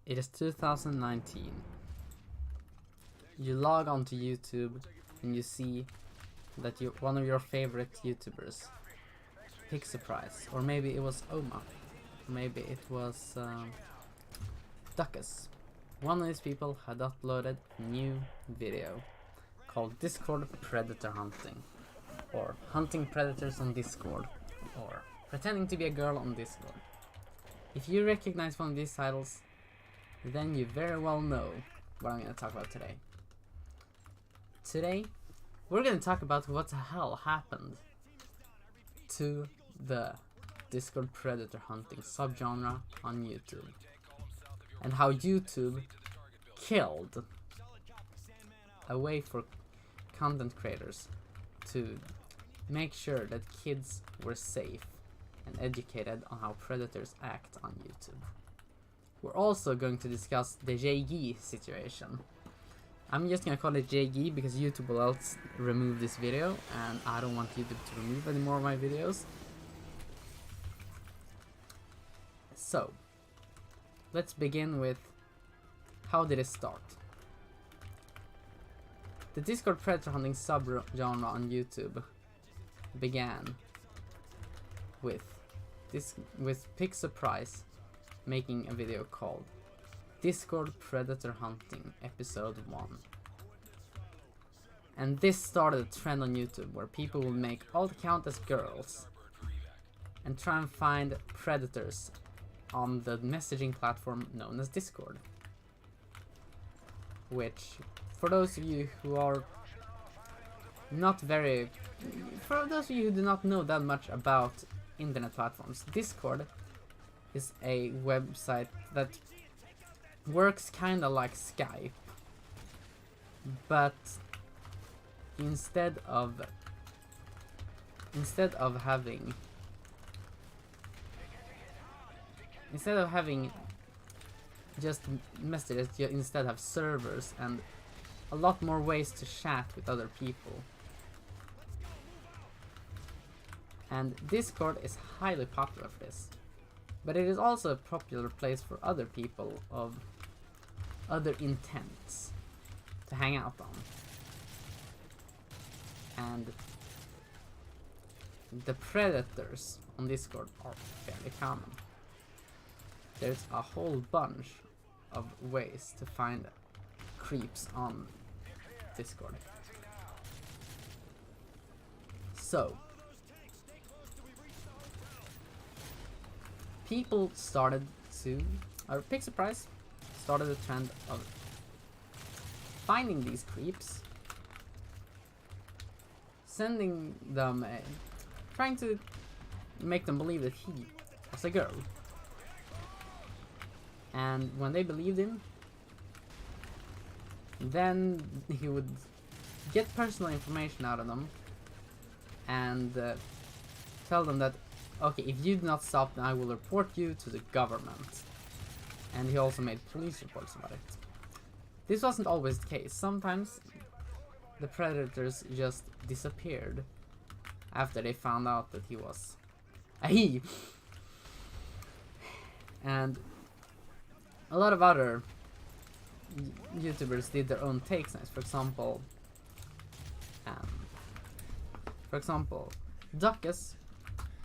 It is 2019. You log onto YouTube and you see that one of your favorite YouTubers picks a prize, or maybe it was Oma, maybe it was Duckus. One of these people had uploaded a new video called Discord Predator Hunting, or Hunting Predators on Discord, or Pretending to be a Girl on Discord. If you recognize one of these titles, then you very well know what I'm going to talk about today. Today, we're going to talk about what the hell happened to the Discord Predator Hunting subgenre on YouTube, and how YouTube killed a way for content creators to make sure that kids were safe and educated on how predators act on YouTube. We're also going to discuss the JG situation. I'm just gonna call it JG because YouTube will else remove this video, and I don't want YouTube to remove any more of my videos. So, let's begin with how did it start? The Discord Predator Hunting subgenre on YouTube began with Pixaprice making a video called Discord Predator Hunting Episode 1. And this started a trend on YouTube where people will make alt account as girls and try and find predators on the messaging platform known as Discord. Which, for those of you who are for those of you who do not know that much about internet platforms, Discord is a website that works kinda like Skype, but instead of having just messages, you instead have servers and a lot more ways to chat with other people. And Discord is highly popular for this. But it is also a popular place for other people of other intents to hang out on. And the predators on Discord are fairly common. There's a whole bunch of ways to find creeps on Discord. So, people started to, or Pixaprice started a trend of finding these creeps, sending them trying to make them believe that he was a girl. And when they believed him, then he would get personal information out of them and tell them that, okay, if you do not stop, then I will report you to the government. And he also made police reports about it. This wasn't always the case. Sometimes the predators just disappeared after they found out that he was a he. And a lot of other YouTubers did their own takes on this. For example, Duckus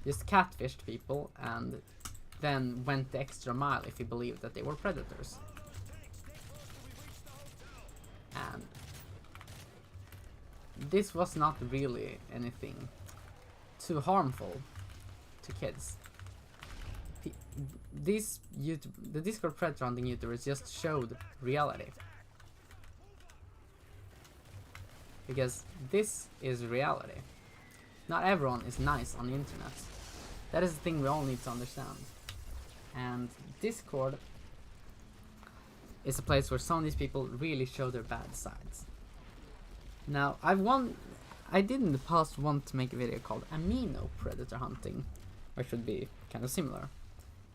just catfished people and then went the extra mile if he believed that they were predators. And this was not really anything too harmful to kids. The Discord Predator Hunting YouTubers just showed reality. Because this is reality. Not everyone is nice on the internet. That is the thing we all need to understand. And Discord is a place where some of these people really show their bad sides. Now, I did in the past want to make a video called Amino Predator Hunting, which would be kind of similar.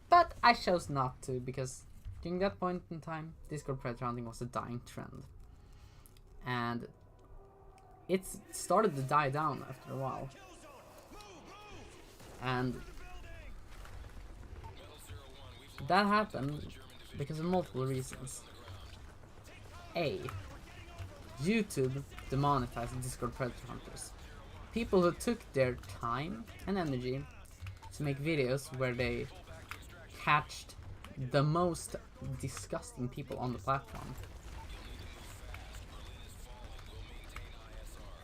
But I chose not to, because during that point in time, Discord Predator Hunting was a dying trend. And it started to die down after a while. And that happened because of multiple reasons. A. YouTube demonetized Discord predator hunters. People who took their time and energy to make videos where they catched the most disgusting people on the platform.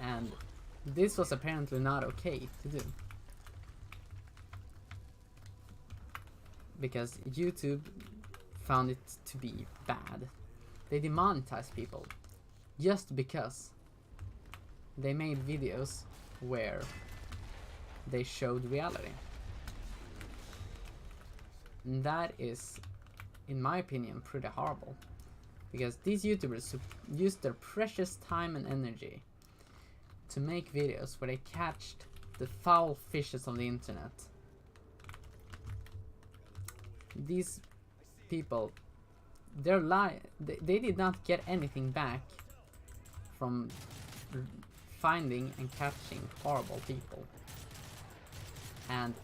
And this was apparently not okay to do. Because YouTube found it to be bad. They demonetized people just because they made videos where they showed reality. And that is, in my opinion, pretty horrible. Because these YouTubers use their precious time and energy to make videos where they catched the foul fishes of the internet. These people, they did not get anything back from finding and catching horrible people. And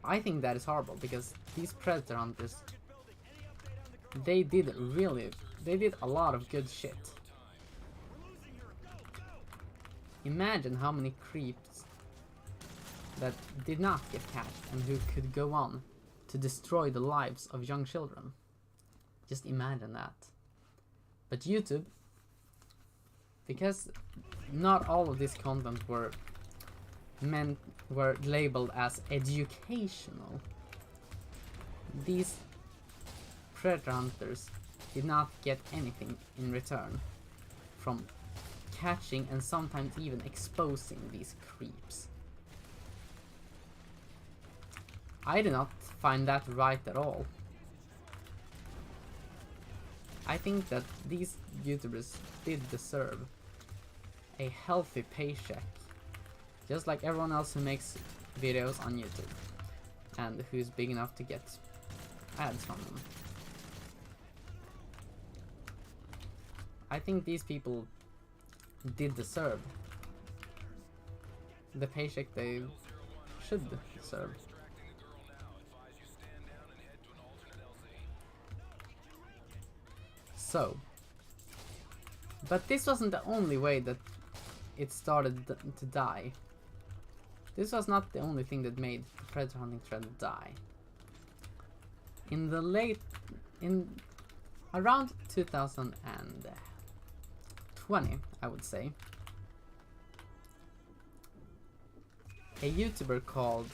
I think that is horrible, because these predator hunters, they did a lot of good shit. Imagine how many creeps that did not get catched and who could go on to destroy the lives of young children. Just imagine that. But YouTube, because not all of this content were labeled as educational, these predator hunters did not get anything in return from catching and sometimes even exposing these creeps. I do not find that right at all. I think that these YouTubers did deserve a healthy paycheck, just like everyone else who makes videos on YouTube and who's big enough to get ads from them. I think these people did deserve the paycheck they should deserve. So, but this wasn't the only way that it started to die. This was not the only thing that made the predator hunting trend die. In around 2020, I would say, a YouTuber called,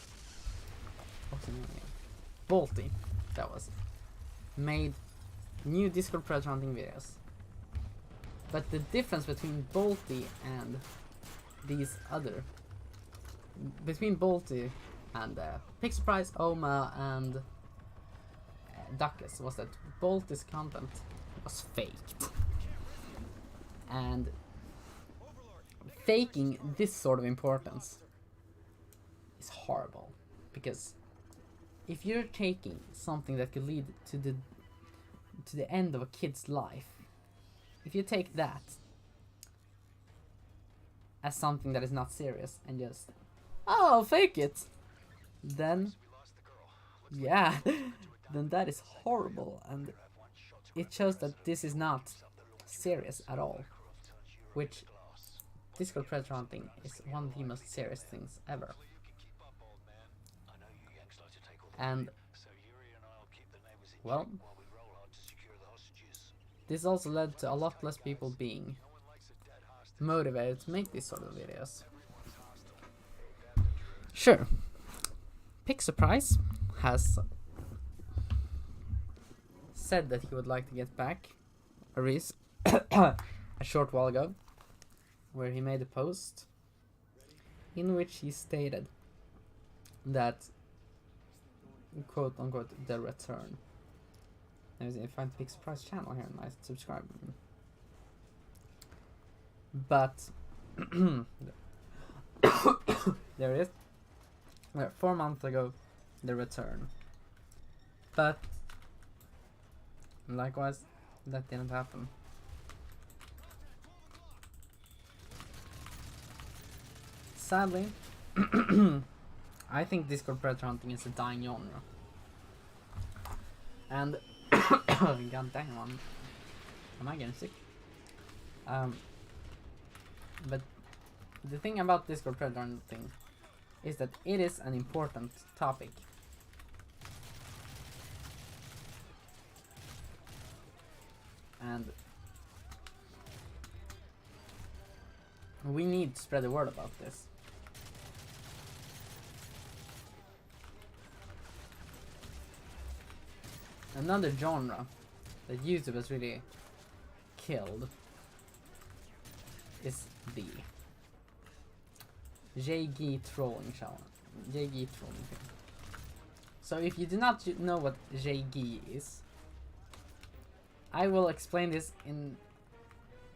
what's his name? Balti, that was, made new Discord predator hunting videos. But the difference between Balti and these other, between Balti and Pixelprice, Oma, and Duckes, was that Balti's content was faked. And faking this sort of importance is horrible, because if you're taking something that could lead to the end of a kid's life, if you take that as something that is not serious and just, oh, I'll fake it, then yeah, then that is horrible, and it shows that this is not serious at all, which Discord predator hunting is one of the most serious things ever. And well, this also led to a lot less people being motivated to make these sort of videos. Sure, Pixelprice has said that he would like to get back a short while ago, where he made a post in which he stated that, quote unquote, the return. If I find Pixelprice channel here and I subscribe. But there it is. 4 months ago, the return. But likewise, that didn't happen. Sadly, I think Discord predator hunting is a dying genre. And god damn, am I getting sick? But the thing about Discord Predator hunting is that it is an important topic. And we need to spread the word about this. Another genre that YouTube has really killed is the JG trolling challenge. JG trolling thing. So if you do not know what JG is, I will explain this in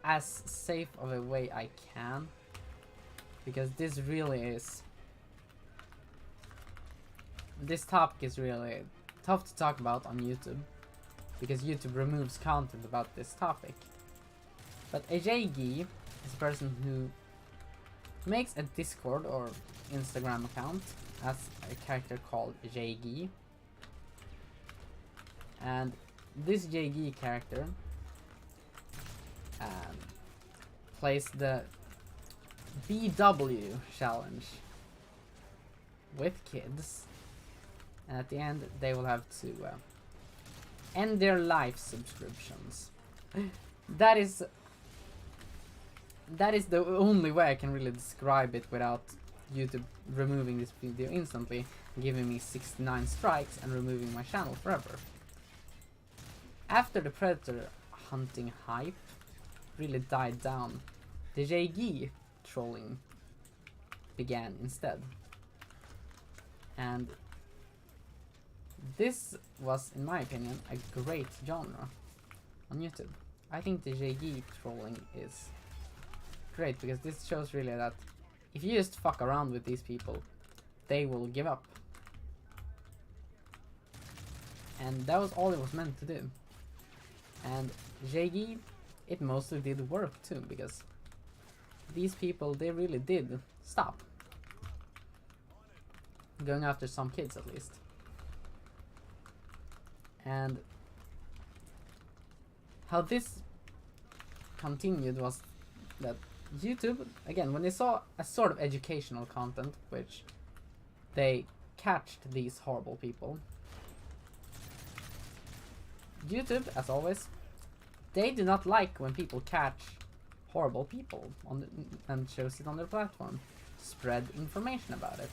as safe of a way I can, because this really is, this topic is really tough to talk about on YouTube, because YouTube removes content about this topic. But a JG is a person who makes a Discord or Instagram account as a character called JG, and this JG character plays the BW challenge with kids, and at the end they will have to end their life subscriptions. That is the only way I can really describe it without YouTube removing this video instantly, giving me 69 strikes and removing my channel forever. After the predator hunting hype really died down, the JG trolling began instead. And this was, in my opinion, a great genre on YouTube. I think the JG trolling is great because this shows really that if you just fuck around with these people, they will give up. And that was all it was meant to do. And JG, it mostly did work too, because these people, they really did stop going after some kids at least. And how this continued was that YouTube, again, when they saw a sort of educational content, which they catched these horrible people, YouTube, as always, they do not like when people catch horrible people and shows it on their platform, spread information about it.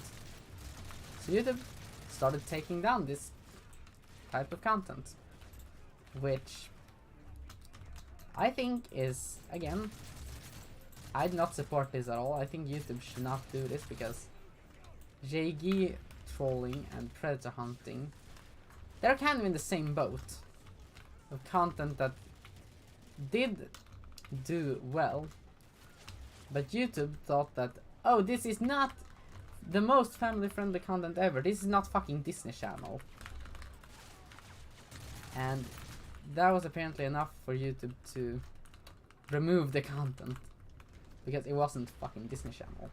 So YouTube started taking down this type of content, which I think is, again, I do not support this at all. I think YouTube should not do this because JG trolling and predator hunting, they're kind of in the same boat of content that did do well, but YouTube thought that, oh, this is not the most family friendly content ever, this is not fucking Disney Channel. And that was apparently enough for YouTube to remove the content, because it wasn't fucking Disney Channel.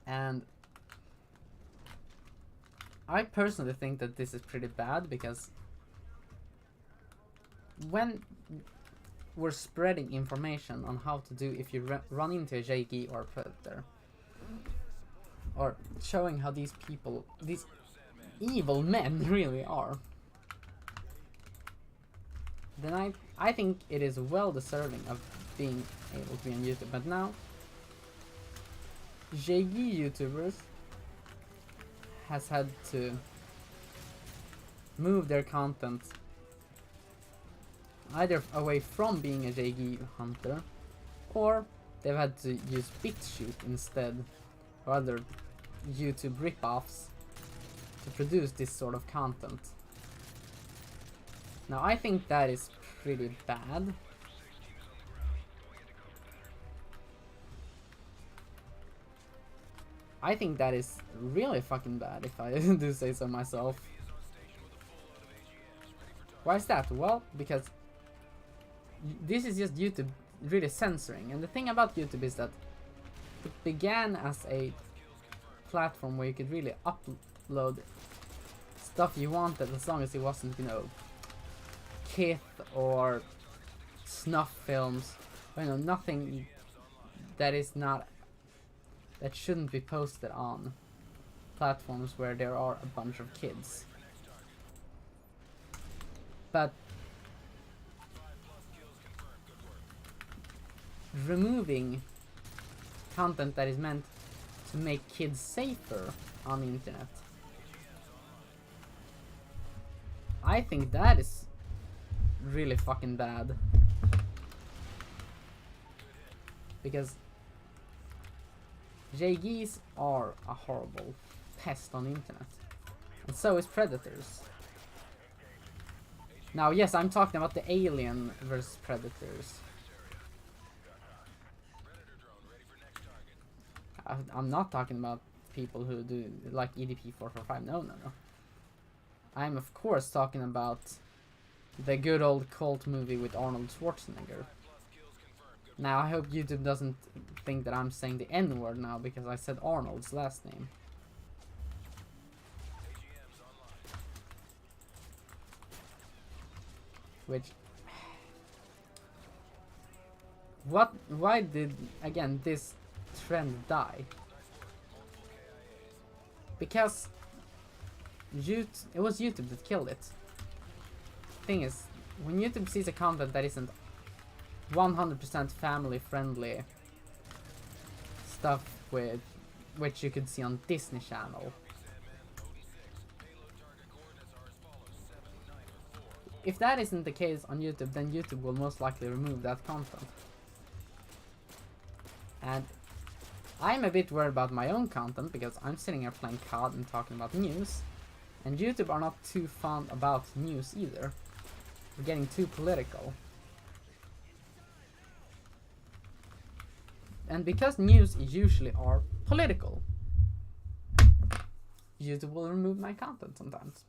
And I personally think that this is pretty bad, because when we're spreading information on how to do if you run into a JG or a predator, or showing how these people, these evil men really are, then I think it is well deserving of being able to be on YouTube. But now JG YouTubers has had to move their content either away from being a JG hunter, or they've had to use BitChute instead, or other YouTube ripoffs, to produce this sort of content. Now I think that is pretty bad. I think that is really fucking bad, if I do say so myself. Why is that? Well, because this is just YouTube really censoring. And the thing about YouTube is that it began as a platform where you could really upload stuff you wanted, as long as it wasn't, you know, Kith or snuff films, or, you know, nothing that is not, that shouldn't be posted on platforms where there are a bunch of kids. But removing content that is meant to make kids safer on the internet, I think that is really fucking bad. Because JGs are a horrible pest on the internet. And so is predators. Now, yes, I'm talking about the Alien versus Predators. I'm not talking about people who do like EDP 445. No. I'm of course talking about the good old cult movie with Arnold Schwarzenegger. Now I hope YouTube doesn't think that I'm saying the N-word now because I said Arnold's last name. Which... why did, again, this trend die? Because it was YouTube that killed it. Thing is, when YouTube sees a content that isn't 100% family friendly stuff with which you could see on Disney Channel, if that isn't the case on YouTube, then YouTube will most likely remove that content. And I'm a bit worried about my own content because I'm sitting here playing COD and talking about news, and YouTube are not too fond about news either. We're getting too political. And because news usually are political, YouTube will remove my content sometimes.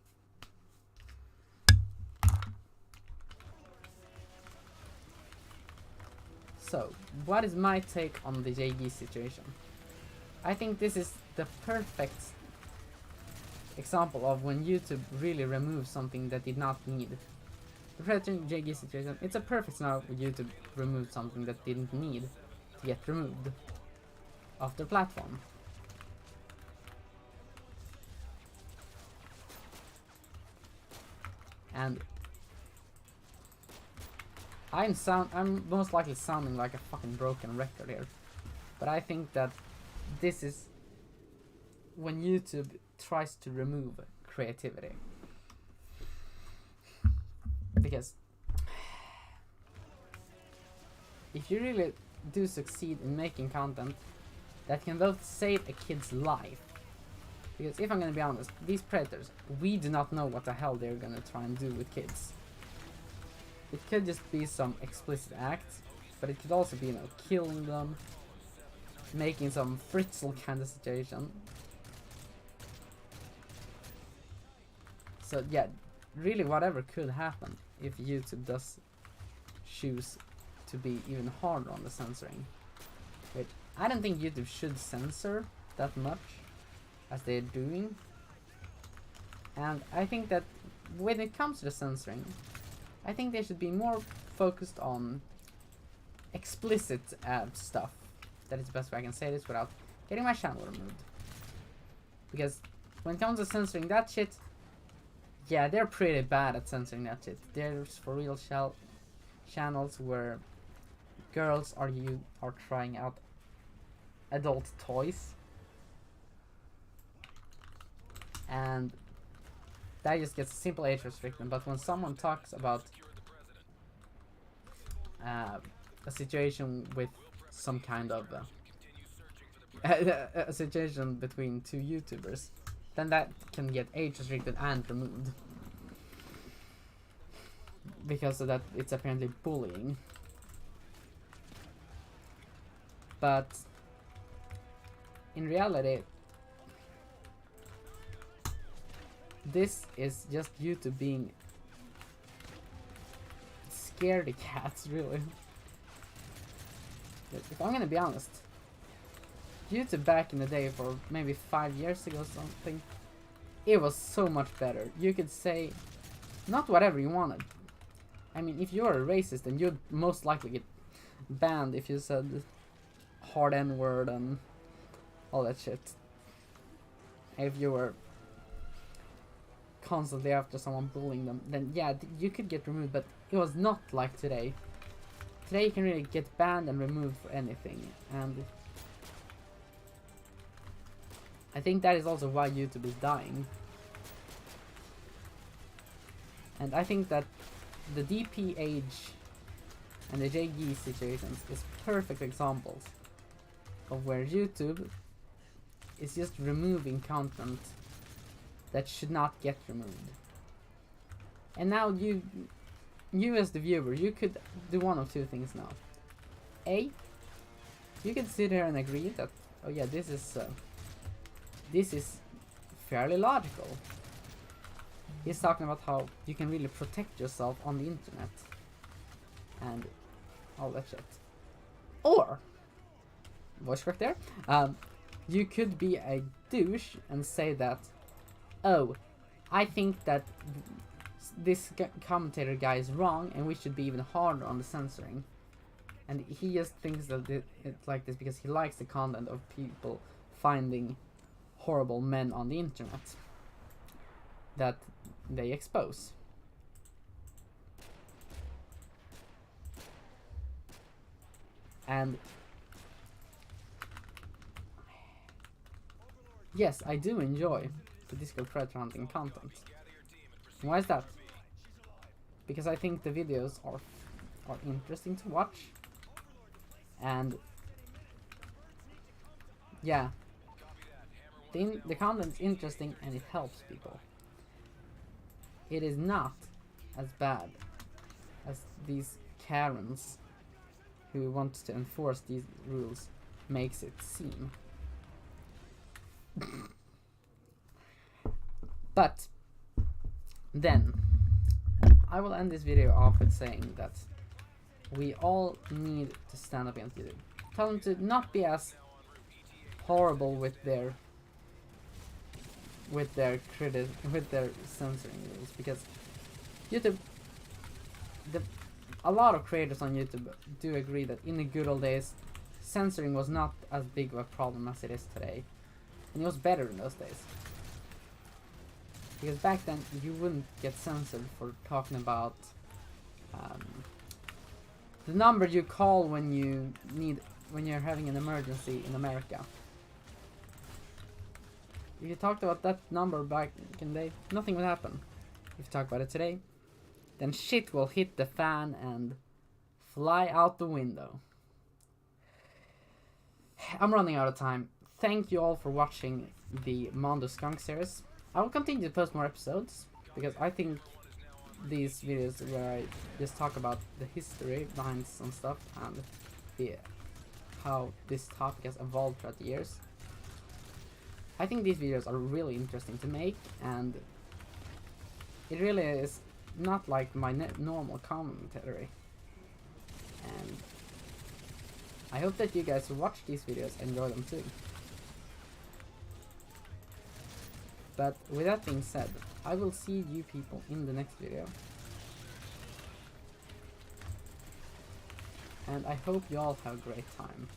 So, what is my take on the JG situation? I think this is the perfect example of when YouTube really removes something that did not need. The Predator JG situation, it's a perfect scenario where YouTube removed something that didn't need to get removed off their platform. And I'm most likely sounding like a fucking broken record here, but I think that this is when YouTube tries to remove creativity. Because if you really do succeed in making content that can both save a kid's life, because if I'm gonna be honest, these predators, we do not know what the hell they're gonna try and do with kids. It could just be some explicit acts, but it could also be, you know, killing them, making some Fritzl kind of situation. So yeah, really whatever could happen if YouTube does choose to be even harder on the censoring. Which I don't think YouTube should censor that much as they're doing. And I think that when it comes to the censoring, I think they should be more focused on explicit stuff. That is the best way I can say this without getting my channel removed. Because when it comes to censoring that shit, yeah, they're pretty bad at censoring that shit. There's for real channels where girls are trying out adult toys, and that just gets a simple age restriction. But when someone talks about a situation with some kind of a situation between two YouTubers, then that can get age restricted and removed. Because of that, it's apparently bullying. But in reality, this is just YouTube being scaredy cats, really. If I'm gonna be honest, YouTube back in the day, for maybe 5 years ago or something, it was so much better. You could say not whatever you wanted. I mean, if you're a racist, then you'd most likely get banned if you said hard N-word and all that shit. If you were constantly after someone bullying them, then yeah, you could get removed, but it was not like today. Today you can really get banned and removed for anything, and I think that is also why YouTube is dying. And I think that the DPH and the JG situations is perfect examples of where YouTube is just removing content that should not get removed. And now you as the viewer, you could do one of two things now. A, you can sit here and agree that, oh yeah, this is fairly logical. He's talking about how you can really protect yourself on the internet and all that shit. Or, voice crack there, you could be a douche and say that, oh, I think that this commentator guy is wrong and we should be even harder on the censoring. And he just thinks that it's like this because he likes the content of people finding horrible men on the internet that they expose. And yes, I do enjoy the Discord predator hunting content. And why is that? Because I think the videos are interesting to watch, and yeah, the content's interesting and it helps people. It is not as bad as these Karens who want to enforce these rules makes it seem. But then I will end this video off with saying that we all need to stand up against YouTube. Tell them to not be as horrible with their censoring rules, because YouTube, a lot of creators on YouTube do agree that in the good old days censoring was not as big of a problem as it is today, and it was better in those days. Because back then you wouldn't get censored for talking about the number you call when you're having an emergency in America. If you talked about that number back in the day, nothing would happen. If you talk about it today, then shit will hit the fan and fly out the window. I'm running out of time. Thank you all for watching the Mondo Skunk series. I will continue to post more episodes, because I think these videos where I just talk about the history behind some stuff and how this topic has evolved throughout the years, I think these videos are really interesting to make, and it really is not like my normal commentary. And I hope that you guys who watch these videos enjoy them too. But with that being said, I will see you people in the next video. And I hope you all have a great time.